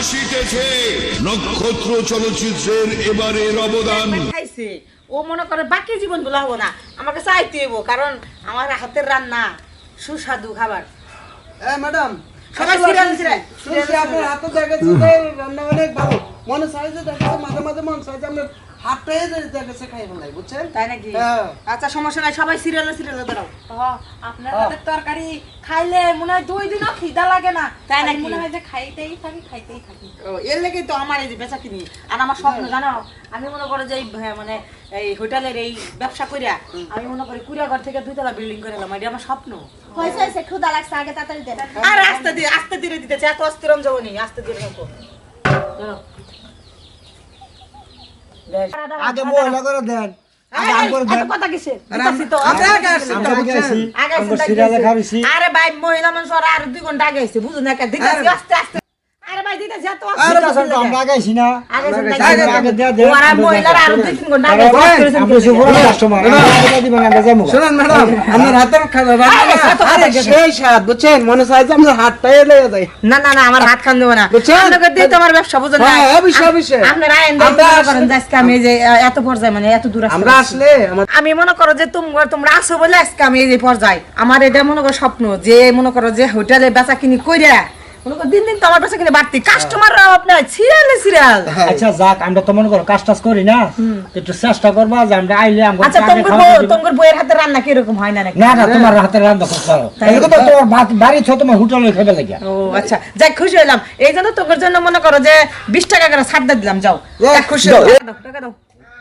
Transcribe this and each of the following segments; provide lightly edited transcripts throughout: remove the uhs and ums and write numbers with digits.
আসিতেছে নক্ষত্র চলচ্চিত্রের এবারের অবদান। খাইছে ও মনে করে বাকি জীবনগুলো হবো না, আমাকে চাইতে হইব, কারণ আমার হাতের রান্না সুস্বাদু খাবার। ম্যাডাম সবাই সিরিয়াল আপনার হাতে দেখেছি যে রান্না অনেক ভালো, মনে চাই যে দেখেছে মাঝে মাঝে মন চাই যে আপনার হাতটাই দেখেছে খাই ফেলাই, বুঝছেন? তাই নাকি? হ্যাঁ। আচ্ছা সমস্যা নাই, সবাই সিরিয়ালে দাঁড়াও। আপনার হাতের তরকারি খাইলে মনে হয় 2 দিনও খিদা লাগে না, তাই নাকি? মনে হয় যে খাইতেই থাকি। এর লেগেই তো আমার এই যে বেচা কিনি, আর আমার স্বপ্ন জানো, আমি মনে করো যে মানে এই হোটেলের এই ব্যবসা করিয়া আমি মনে করি কুড়িয়াঘর থেকে 2 তলা বিল্ডিং করে এলাম, এটা আমার স্বপ্ন। হয়েছে ক্ষুদা লাগছে, আগে তাড়াতাড়ি দেন। আর আস্তে ধীরে দিতেছে, এত অস্থিরম যাবনি, আস্তে ধীরে রাখো। আগে মহিলা করে দেন, আগে আম করে দেন। কথা কিসের? আরে দিতাছি তো। আগে আগে আসছি তো, বুঝছেন? আগে আসছি, আরে ভাই মহিলা মানুষ আর 2 ঘন্টা আগে আসছে, বুঝুন না, দিতেছি আস্তে আস্তে। আরে ভাই দিতেছি এত আরে আস্তে বসুন, আমরা আগে আছি না, আগে আগে আগে দেয়া দেন। ওরা মহিলারা আর 2-3 ঘন্টা আগে আমরা সুপুর কাস্টমার, আমরা দিবেন আমরা যাবো। শুনুন ম্যাডাম, আপনার হাতের খাবার আরে সেই স্বাদ, বুঝছেন? মনে চাই যে আপনার হাতটাই লয়ে যায়। না না না, আমার হাত খান দেব না, বুঝছেন? আপনাকে দিয়ে তো আমার ব্যবসা, বুঝুন না। হ্যাঁ, অবশ্যই। আপনারা আইন করেন যে আজকে আমি এই যে এত পর্যায়ে, মানে এত দূর আমরা আসলে আমি মনে করো যে তোমরা আসো বলে আজকে আমি এই যে পর্যায়ে, আমার এটা মনে করো স্বপ্ন যে মনে করো যে হোটেলে বেচা কিনি কইরা মনে করো দিন দিন তো আমার বেচা কিনে বাড়তি, কাস্টমাররা আপনার সিরিয়াল। আচ্ছা যাক, আমরা তো মনে করো কাজ টাজ করি না, একটু চেষ্টা করবা যে আমরা আইলে আমরা আচ্ছা তোমার বইয়ের হাতে রান্না কি এরকম হয় না নাকি? না না, তোমার হাতে রান্না করতে পারো, এদিকে তো তোমার বাড়ি ছো, তোমার হোটেলে খেবে লাগিয়া। ও আচ্ছা, যাই খুশি হলাম, এই জন্য তোমার জন্য মনে করো যে 20 টাকা করে ছাড় দিয়ে দিলাম, যাও খুশি হলাম। টাকা দাও,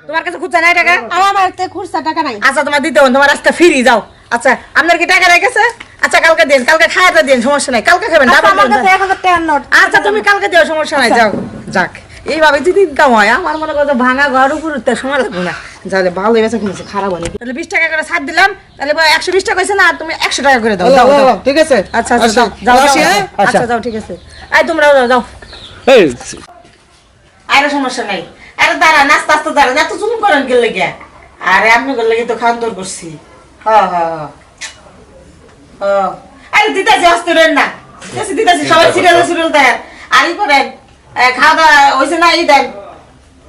তোমার কাছে খুচরা নাই টাকা? আমার বাড়িতে খুচরা টাকা নাই। আচ্ছা তোমার দিতে হবে, তোমার রাস্তা ফ্রি, যাও। আচ্ছা আপনার কি টাকা রেখেছে? আচ্ছা কালকে দিন, কালকে খাওয়াটা দিন, সমস্যা নাই, কালকে খাবেন। আচ্ছা, আমার কাছে 1000 টাকার নোট। আচ্ছা তুমি কালকে দিও, সমস্যা নাই, যাও। যাক এইভাবে যদি ইনকাম হয়, আমার মনে করো ভাঙা ঘর উপর উঠতে সময় লাগবে না, যাহলে ভালো বেচা কিনেছে, খারাপ হয়নি। তাহলে 20 টাকা করে ছাড় দিলাম, তাহলে 120 টাকা হয়েছে না, তুমি 100 টাকা করে দাও, যাও যাও। ঠিক আছে। আচ্ছা আচ্ছা যাও যাও, আচ্ছা যাও, ঠিক আছে। আই তোমরাও যাও যাও। আরে সমস্যা নাই, আরে দাঁড়া, নাস্তা আস্তে দাঁড়া, এত জুম করেন কে লেগে? আরে আপনি গেলে তো খান দর করছি। হ্যাঁ হ্যাঁ হ্যাঁ, আরে দিতেছি, আসতে রেন না, দিতেছি, সবাই সিরিয়াল দেন। আর ই করেন, খাওয়া দাওয়া হয়েছে না, এই দেন।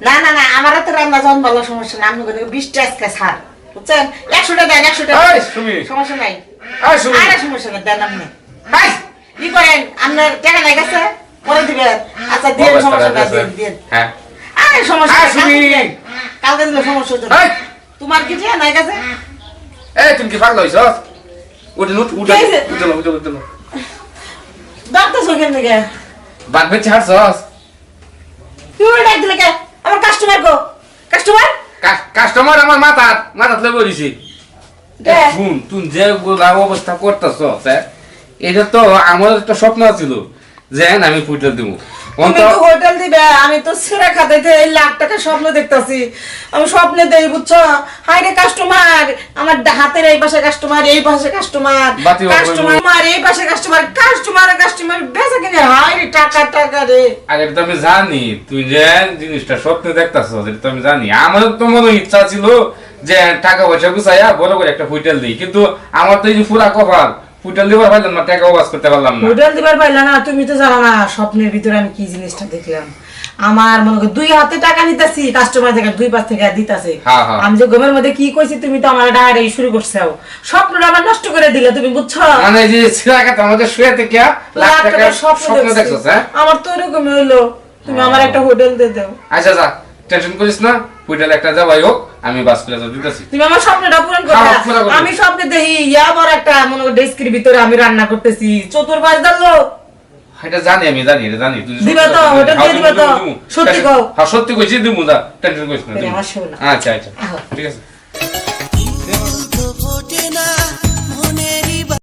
না না না, আমার হাতে রান্না যখন ভালো, সমস্যা না, আপনি 20 টাকা ছাড়, বুঝছেন? 100 টাকা দেন, 100 টাকা, সমস্যা নাই। আরে সমস্যা নাই, দেন আপনি। ভাই ই করেন, আপনার টাকা নাই গেছে, পরে দিবেন। আচ্ছা দিয়ে, সমস্যা নাই, দিন। আরে সমস্যা নাই, কালকে দিলে সমস্যা হচ্ছে না। তোমার কি যে নাই গেছে? তুমি কি পাগল হইছ? উঠে ডাক্তার সঙ্গে থেকে বাদ বেচে হারছস? তুই ডাক দিলে কে? আমার কাস্টমার গো, কাস্টমার আমার মাথাত লই বলিছি। শুন, তুই যে অবস্থা করতেছস, এটা তো আমার একটা স্বপ্ন ছিল যে আমি ফুটে দিব। তুমি তো হোটেল দিবে, আমি তো সেরা খাতাইতে এই লাখ টাকা স্বপ্ন দেখতাছি, আমি স্বপ্নে দেই, বুঝছো? হাই রে কাস্টমার, আমার হাতের এই পাশে কাস্টমার, এই পাশে কাস্টমার, এই পাশে কাস্টমার বেচা কিনে, হাই রে টাকা রে। আরে তো আমি জানি তুই যে জিনিসটা স্বপ্নে দেখতাছস, এটা তো আমি জানি। আমার তো মনে ইচ্ছা ছিল যে টাকা পয়সা গুছাইয়া বড় করে একটা হোটেল দিই, কিন্তু আমার তো এই যে পুরা কপাল, হোটেল দিবার পারলাম না, টাকা ওয়াজ করতে পারলাম না। হোটেল দিবার পাইলা না? তুমি তো জানো না স্বপ্নের ভিতরে আমি কি জিনিসটা দেখলাম। আমার মনে করো 2 হাতে টাকা নিতেছি, কাস্টমার থেকে 2 পাশ থেকে দিতেছে। আমি যে ঘুমের মধ্যে কি কইছি, তুমি তো আমার ডায়রি শুরু করছো, স্বপ্নটা আমার নষ্ট করে দিলে, তুমি বুঝছো? মানে যে সিরাকাত আমাদের শুয়ে থেকে লাখ টাকা স্বপ্ন দেখছস। আমার তো এরকম হইলো, তুমি আমার একটা হোটেল দিয়ে দাও। আচ্ছা যা, টেনশন করিস না, হোটেল একটা যাবাই হোক, আমি বাস করে দিতেছি। তুমি আমার স্বপ্নটা পূরণ করো। আমি স্বপ্নে দেখি ইয়া বড় একটা মনে করো ডেস্কের ভিতরে আমি রান্না করতেছি, চতুর্পাশ দাও। এটা জানি, আমি জানি, এটা জানি। তুই দিবা তো, হোটেল দিয়ে দিবা তো? সত্যি কও? হ্যাঁ সত্যি কইছি, দিমু, যা টেনশন করিস না। আমার শোনা। আচ্ছা আচ্ছা ঠিক আছে।